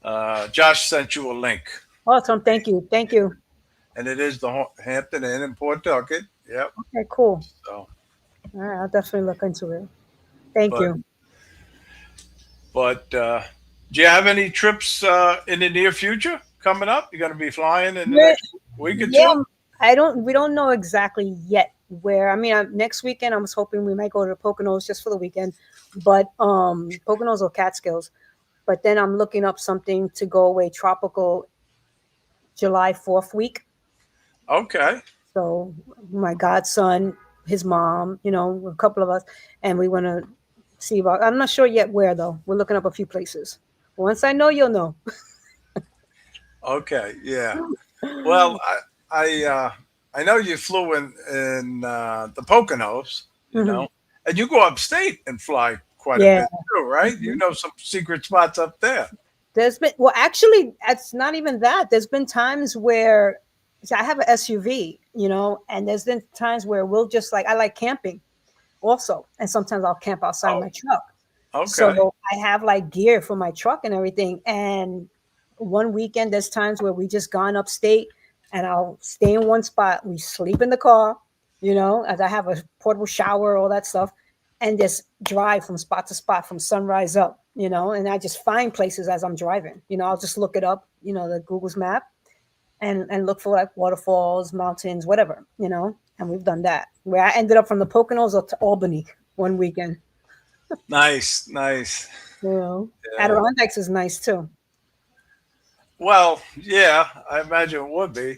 Josh sent you a link, Awesome. Thank you. Thank you. and it is the Hampton Inn in Pawtucket. Yep. Okay, cool. So, All right, I'll definitely look into it. Thank but you. do you have any trips in the near future coming up? You're going to be flying in the Yeah, next week or yeah. two? We don't know exactly yet where. I mean, next weekend I was hoping we might go to the Poconos just for the weekend, but Poconos or Catskills. But then I'm looking up something to go away tropical July 4th week. Okay. So my godson, his mom, a couple of us, and we want to see about. I'm not sure yet where though. We're looking up a few places. Once I know, you'll know. Okay. Yeah. Well, I know you flew in the Poconos, Hmm. and you go upstate and fly quite a Yeah. bit too, right? You know some secret spots up there. Actually, it's not even that. There's been times where see, I have an SUV, and there's been times where we'll just I like camping also, and sometimes I'll camp outside Oh, my truck. okay. So I have gear for my truck and everything. And one weekend, there's times where we just gone upstate and I'll stay in one spot. We sleep in the car, as I have a portable shower, all that stuff, and just drive from spot to spot from sunrise up, and I just find places as I'm driving. I'll just look it up, the Google's map and look for waterfalls, mountains, whatever, and we've done that. Where I ended up from the Poconos up to Albany one weekend. Nice, nice. Yeah. Adirondacks is nice too. Well, yeah, I imagine it would be.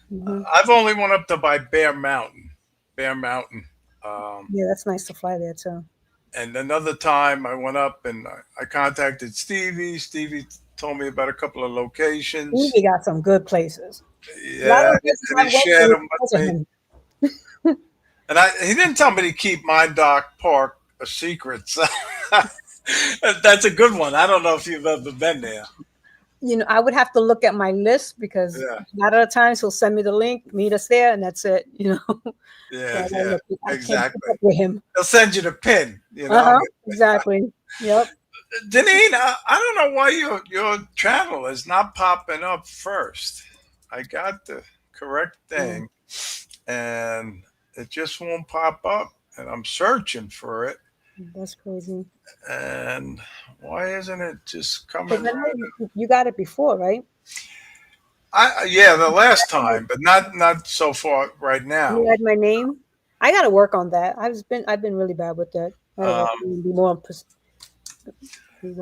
Hmm. I've only went up to by Bear Mountain, Bear Mountain. Um, Yeah, that's nice to fly there too. and another time I went up and I contacted Stevie. Stevie told me about a couple of locations. We got some good places. A lot Yeah, of the places and I he went shared to them because with of me. him. And he didn't tell me to keep Mine Dock Park a secret. So that's a good one. I don't know if you've ever been there. I would have to look at my list because Yeah, a lot of the times he'll send me the link, meet us there, and that's it. So yeah, yeah. I can't keep Exactly. up with him. They'll send you the pin. Exactly. Yep. Deneen, I don't know why your channel is not popping up first. I got the correct Yeah, thing, and it just won't pop up. And I'm searching for it, that's crazy. and why isn't it just coming Because I know right? you got it before, right? Yeah, the last time, but not so far right now. You had my name. I got to work on that. I've been really bad with that. I got to work Um, on it,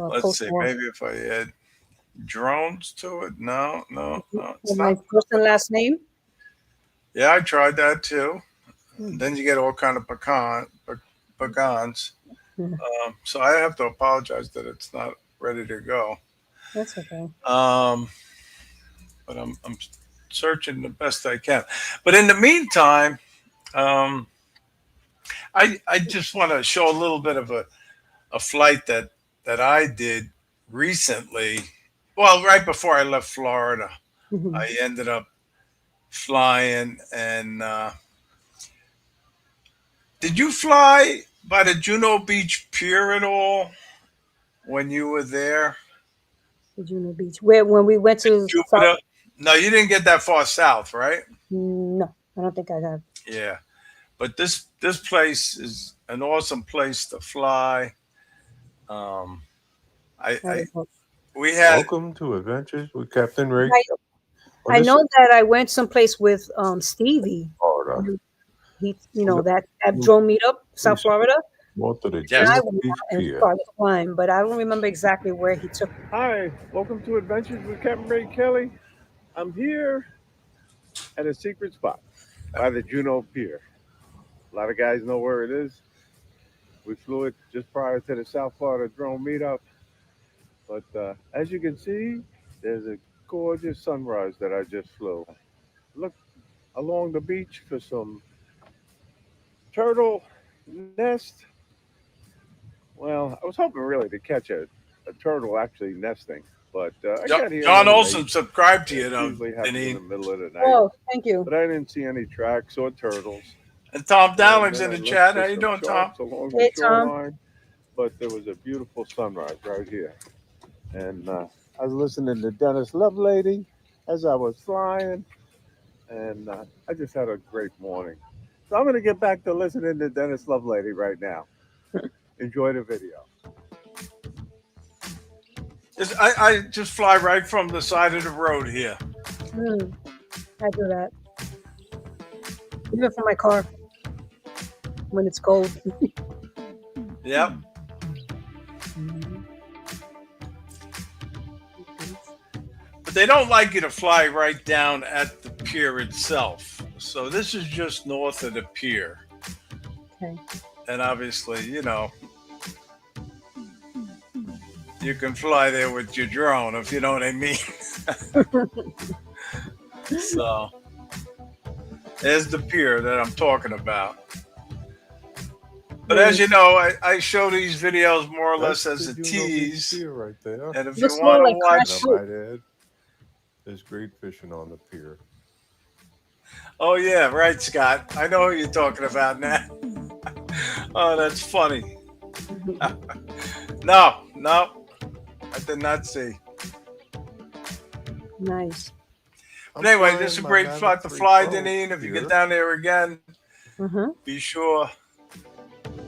let's post see, more. maybe if I add drones to it. No, no, no, it's With my not. first and last name. Yeah, I tried that too. Hmm. Then you get all kind of pecans. Hmm. So I have to apologize that it's not ready to go. That's okay. Um, but I'm searching the best I can. But in the meantime, um, I just want to show a little bit of a flight that I did recently. Well, right before I left Florida, Mhm. I ended up flying. And did you fly by the Juno Beach Pier at all when you were there? Juno Beach. Where when we went to South? Jupiter? No, you didn't get that far south, right? No, I don't think I have. Yeah, but this place is an awesome place to fly. Um, I I don't know. we had Welcome to Adventures with Captain Ray I, on I this know that I went someplace with Stevie. Florida. He, On that drone meetup, South Florida. North of the And Yes. I Juno went Beach out and Pier. started flying, but I don't remember exactly where he took me. Hi, welcome to Adventures with Captain Ray Kelly. I'm here at a secret spot by the Juno Pier. A lot of guys know where it is. We flew it just prior to the South Florida drone meetup. But as you can see, there's a gorgeous sunrise that I just flew. Look along the beach for some turtle nest. Well, I was hoping really to catch a turtle actually nesting, but I got here a John little late. Olson subscribed to you, It though, usually happens in Deneen. the middle of the night, Oh, thank you. but I didn't see any tracks or turtles. And Tom And Dowling's then in I the looked chat. for How you some doing, Tom? sharks along the Hey, Tom. shoreline, but there was a beautiful sunrise right here. And I was listening to Dennis Lovelady as I was flying, and I just had a great morning. So I'm going to get back to listening to Dennis Lovelady right now. Enjoy the video. I just fly right from the side of the road here. I do that. Even from my car when it's cold. Yep. But they don't like you to fly right down at the pier itself. So this is just north of the pier. Okay. And obviously, you can fly there with your drone, if you know what I mean. So there's the pier that I'm talking about. But as you know, I show these videos more or less That's as the a Juno Beach tease. Pier right there. And if you Looks more want to like watch, Crash And I might add, there's great fishing on the pier. oh yeah, right, Scott. I know who you're talking about now. Oh, that's funny. No, I did not see. Nice. But anyway, flying this is a my great Mavic spot to 3 fly, Pro Deneen. If you here. get down there again, be sure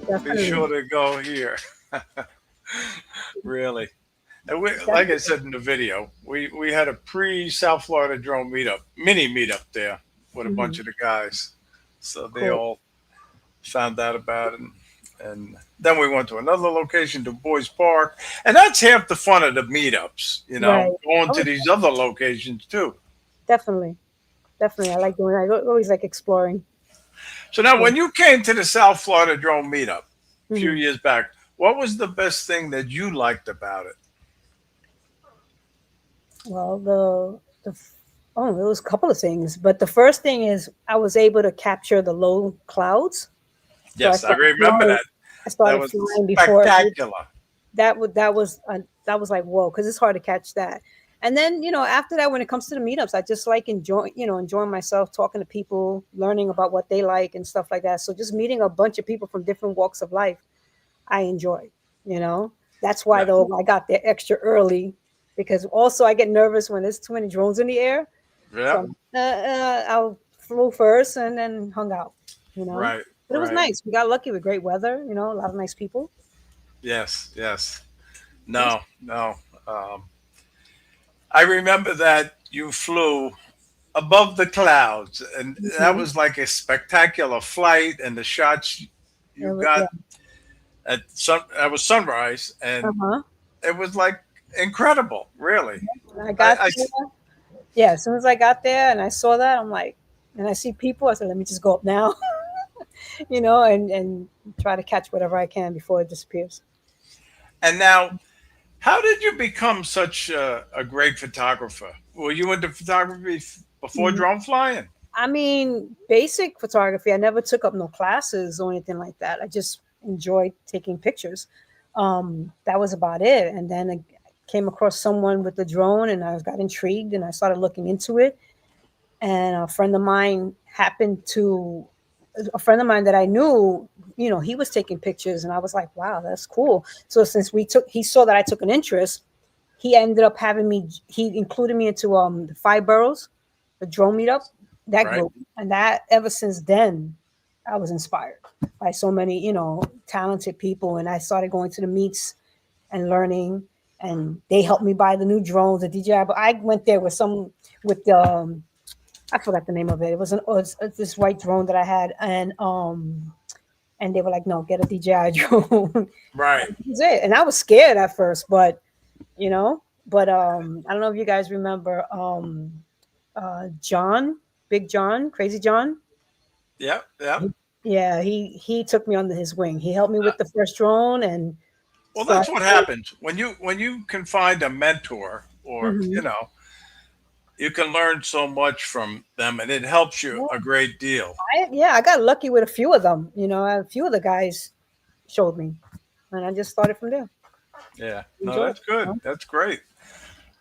Definitely. to go here. Really. And like I said in the video, we had a pre-South Florida drone mini meetup there with a bunch of the guys. So they Cool. all found out about it. And then we went to another location, Du Bois Park. And that's half the fun of the meetups, Right. going to Oh, these other locations too. definitely. I like doing it. I always like exploring. So now when you came to the South Florida drone meetup a few Mhm. years back, what was the best thing that you liked about it? Well, there was a couple of things, but the first thing is I was able to capture the low clouds. So Yes, I remember that. I That started was flying before spectacular. that was like whoa, because it's hard to catch that. And then after that, when it comes to the meetups, I just like enjoying myself, talking to people, learning about what they like and stuff like that. So just meeting a bunch of people from different walks of life, I enjoy. That's why Yeah. though I got there extra early, because also I get nervous when there's too many drones in the air. Yep. So I flew first and then hung out. Right. But it was Right. nice. We got lucky with great weather. A lot of nice people. Yes. Yes. No. I remember that you flew above the clouds, and that Mhm. was like a spectacular flight. And the shots you Yeah. got that was sunrise, and Uh-huh. it was like incredible. Really. I got I there. Yeah, as soon as I got there and I saw that, I'm like, and I see people, I said, let me just go up now, and try to catch whatever I can before it disappears. and now, how did you become such a great photographer? Were you into photography before Mhm. drone flying? I mean, basic photography. I never took up no classes or anything like that. I just enjoyed taking pictures. That was about it. And then I came across someone with the drone, and I got intrigued, and I started looking into it. And a friend of mine that I knew, he was taking pictures, and I was like, wow, that's cool. So since he saw that I took an interest, he ended up he included me into the Five Boroughs, the drone meetup, that Right. group. And that ever since then, I was inspired by so many, talented people. And I started going to the meets and learning, and they helped me buy the new drones, the DJI. But I went there with I forgot the name of it. It was this white drone that I had, and and they were like, "No, get a DJI drone." Right. That's it. And I was scared at first, but but I don't know if you guys remember John, Big John, Crazy John. Yep. Yep. Yeah, he took me under his wing. He helped me with the first drone and Well, that's started. what happens when you can find a mentor, or Mhm. you can learn so much from them, and it helps you Yeah, a great deal. I got lucky with a few of them. A few of the guys showed me, and I just started from there. Yeah. No, Enjoy it. that's good. That's great.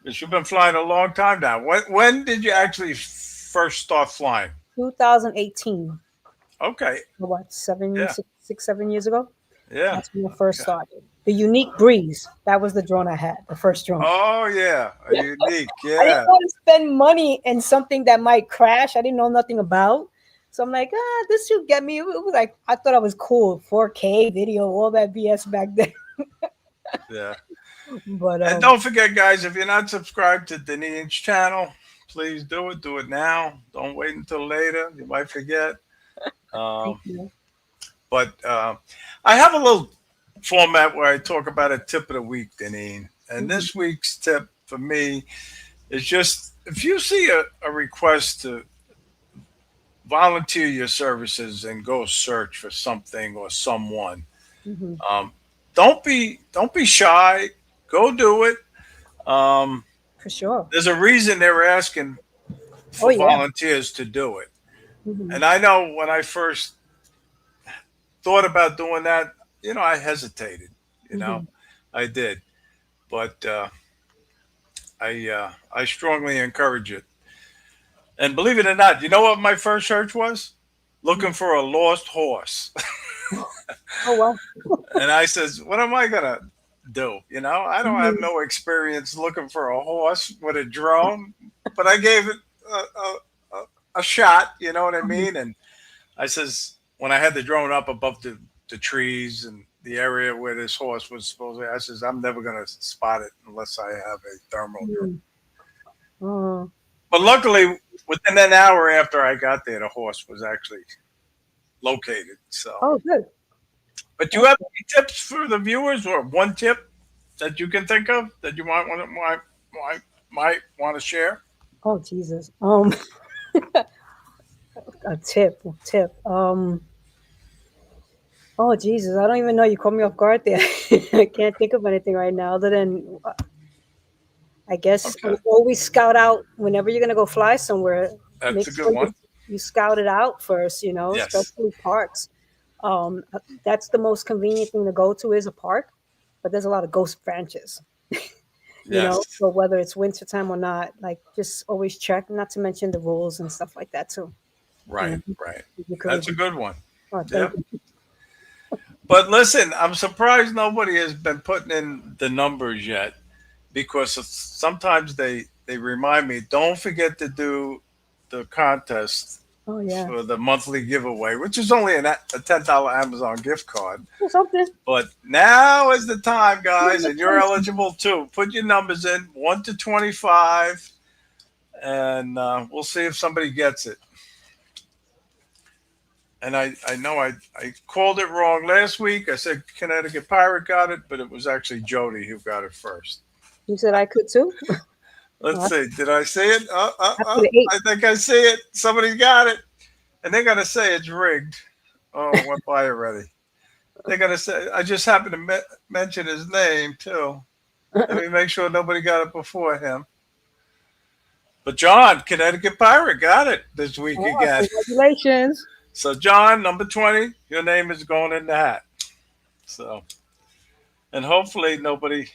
Because you've been flying a long time now. When did you actually first start flying? 2018, Okay. what, Yeah. 7 years ago? Yeah. That's when I first Okay. started. The Unique Breeze. That was the drone I had, the first drone. Oh yeah, a unique. I didn't Yeah. want to spend money in something that might crash. I didn't know nothing about. So I'm like, this should get me. It was like, I thought I was cool. 4K video, all that BS back then. Yeah. But And don't forget, guys, if you're not subscribed to Deneen's channel, please do it. Do it now. Don't wait until later. You might forget. thank Um, you. but I have a little format where I talk about a tip of the week, Deneen. And Mhm. this week's tip for me is just if you see a request to volunteer your services and go search for something or someone, Mhm. um, don't be shy. Go do it. Um, For sure. there's a reason they were asking Oh, for yeah. volunteers to do it. Mhm. And I know when I first thought about doing that, I hesitated. You know, Mhm. I did, but I strongly encourage it. And believe it or not, you know what my first search was? Looking for a lost horse. Oh, well. And I says, what am I gonna do? I don't have Mhm. no experience looking for a horse with a drone, but I gave it a shot. You know what I Mhm. mean? And I says, when I had the drone up above the trees and the area where this horse was supposed to, I says, I'm never gonna spot it unless I have a thermal drone. Mhm. Oh, But luckily, within an hour after I got there, the horse was actually located. So, oh, good. but do you That's have good. any tips for the viewers, or one tip that you can think of that you might want to share? Oh, Jesus. A tip. Oh, Jesus. I don't even know. You caught me off guard there. I can't think of anything right now other than I guess Okay, always scout out whenever you're gonna go fly somewhere. that's Make a good sure one. you scout it out first. Yes, Especially parks. That's the most convenient thing to go to is a park, but there's a lot of ghost branches. yes, So whether it's winter time or not, like just always check. Not to mention the rules and stuff like that too. You right, know, right. you could That's a review. good one. Oh, thank Yep. you. But listen, I'm surprised nobody has been putting in the numbers yet, because sometimes they remind me, don't forget to do the contest Oh yeah, for the monthly giveaway, which is only a $10 Amazon gift card. or something. But now is the time, guys, and you're eligible too. Put your numbers in, 1 to 25, and we'll see if somebody gets it. And I know I called it wrong last week. I said Connecticut Pirate got it, but it was actually Jody who got it first. You said I could too. Let's Well, see. Did I say it? I put an 8. I think I see it. Somebody got it. And they're going to say it's rigged. Oh, it went by already. They're going to say, I just happened to mention his name too. Let me make sure nobody got it before him. But John, Connecticut Pirate, got it this week Oh, again. congratulations. So, John, number 20, your name is going in the hat. So, and hopefully nobody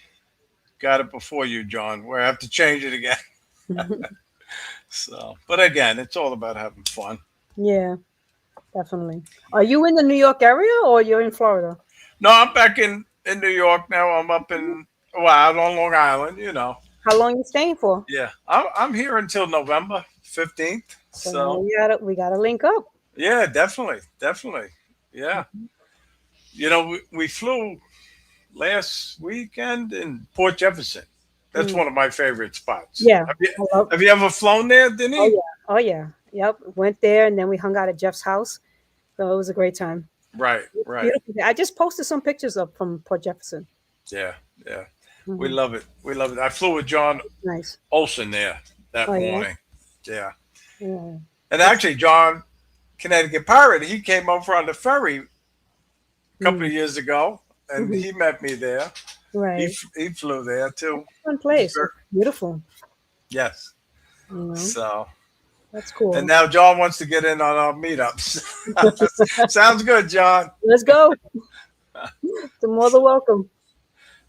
got it before you, John, where I have to change it again. So, but again, it's all about having fun. Yeah, definitely. Are you in the New York area or you're in Florida? No, I'm back in New York now. I'm up out on Long Island. How long you staying for? Yeah, I'm here until November 15th. So now So, we gotta link up. yeah, definitely, definitely. Yeah. We flew last weekend in Port Jefferson. That's Mm. one of my favorite spots. Yeah, Have you I love. have you ever flown there, Oh Denny? yeah, oh yeah, yep. Went there and then we hung out at Jeff's house. So it was a great time. Right, right. Beautiful. I just posted some pictures up from Port Jefferson. Yeah, yeah. We Hmm. love it. We love it. I flew with John Nice. Olson there that Oh yeah. morning. Yeah. Yeah. And It's actually, John, Connecticut Pirate, he came over on the ferry a couple mm, of years ago, and hmm he met me there. right. He flew there too. Fun He's place. very, It's beautiful. yes. You know, So, that's and cool. now John wants to get in on our meetups. Sounds good, John. Let's go. The more the welcome.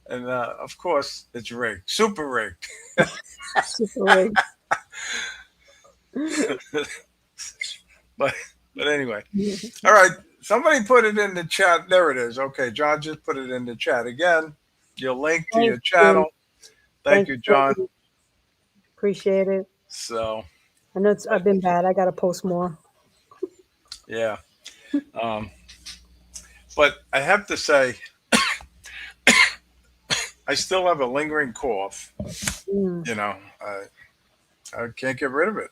And of course, it's rigged, super rigged. Super rig. but but anyway, all right. Somebody put it in the chat. There it is. Okay, John just put it in the chat again. Your link to Thank your you. channel. Thank Thank you, you so John. much. Appreciate it. So I know I've been bad. I gotta post more. yeah, um, but I have to say, I still have a lingering cough. Mm. You know, I can't get rid of it,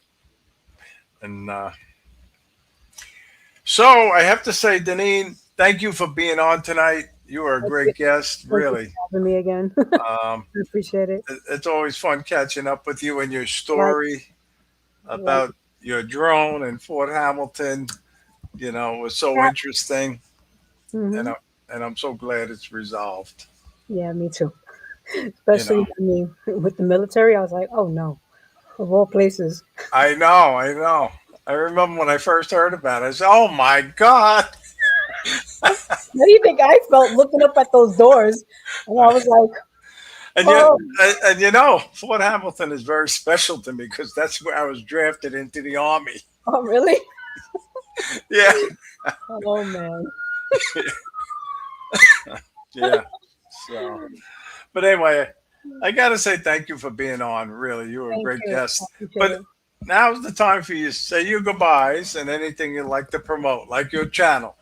and so I have to say, Deneen, thank you for being on tonight. You are a Thank you. great guest, Thank you really. for having me again. Um, I appreciate it. it's always fun catching up with you and your Like, story like about your drone in Fort Hamilton. You know, was so that. interesting, and Hmm. I'm so glad it's resolved. Yeah, me too. You Especially, know, I mean, with the military, I was like, oh no, of all places. I know, I know. I remember when I first heard about it. I said, "Oh my God!" What do you think I felt looking up at those doors? And I was like, And yet, oh, and you know, Fort Hamilton is very special to me because that's where I was drafted into the army. oh, really? Yeah, Oh man. yeah. So, but anyway, I gotta say thank you for being on. Really, you were a Thank great you. I guest. appreciate But it. now's the time for you to say your goodbyes and anything you'd like to promote, like your channel.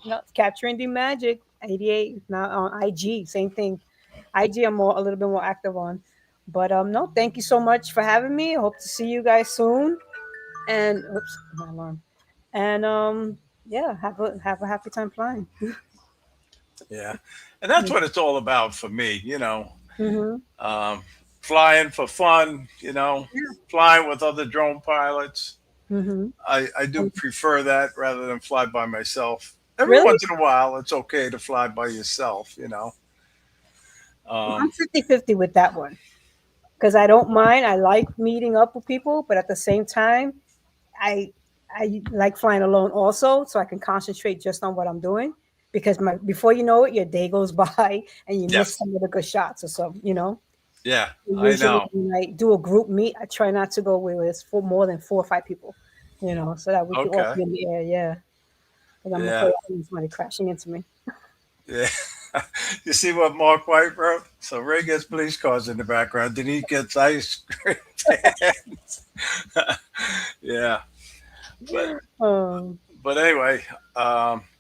No, capturing the magic. 88 now on IG. Same thing. IG, I'm more a little bit more active on. But no, thank you so much for having me. I hope to see you guys soon. And oops, my alarm. And yeah, have a happy time flying. Yeah, and that's what it's all about for me. Mm-hmm. Um, flying for fun. Flying with other drone pilots. Mm-hmm. I do prefer that rather than fly by myself. Every Really? once in a while, it's okay to fly by yourself. Well, I'm Um, 50-50 with that one because I don't mind. I like meeting up with people, but at the same time, I I like flying alone also, so I can concentrate just on what I'm doing. Because before you know it, your day goes by and you miss yes, some of the good shots or some. yeah, I Usually know. when I do a group meet, I try not to go where it's for more than 4 or 5 people. So that we can all Okay, be in the air. Yeah, because I'm yeah, afraid I need somebody crashing into me. yeah. You see what Mark White wrote? So Ray gets police cars in the background, then he gets ice cream vans. Yeah, but Um, anyway,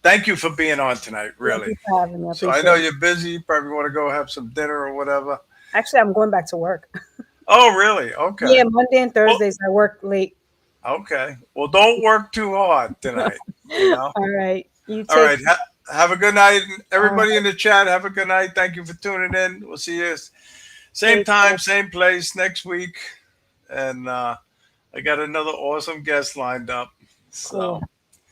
thank you for being on tonight. thank Really. you for having me. I So I appreciate know it. you're busy. You probably want to go have some dinner or whatever. Actually, I'm going back to work. Oh, really? Okay. Yeah, Monday and Well, Thursdays I work late. okay. Well, don't work too hard tonight. You know. All right, you All take. right. Have a good night, Uh, everybody in the chat. Have a good night. Thank you for tuning in. We'll see you same take time, care. same place next week. And I got another awesome guest lined up. Cool. So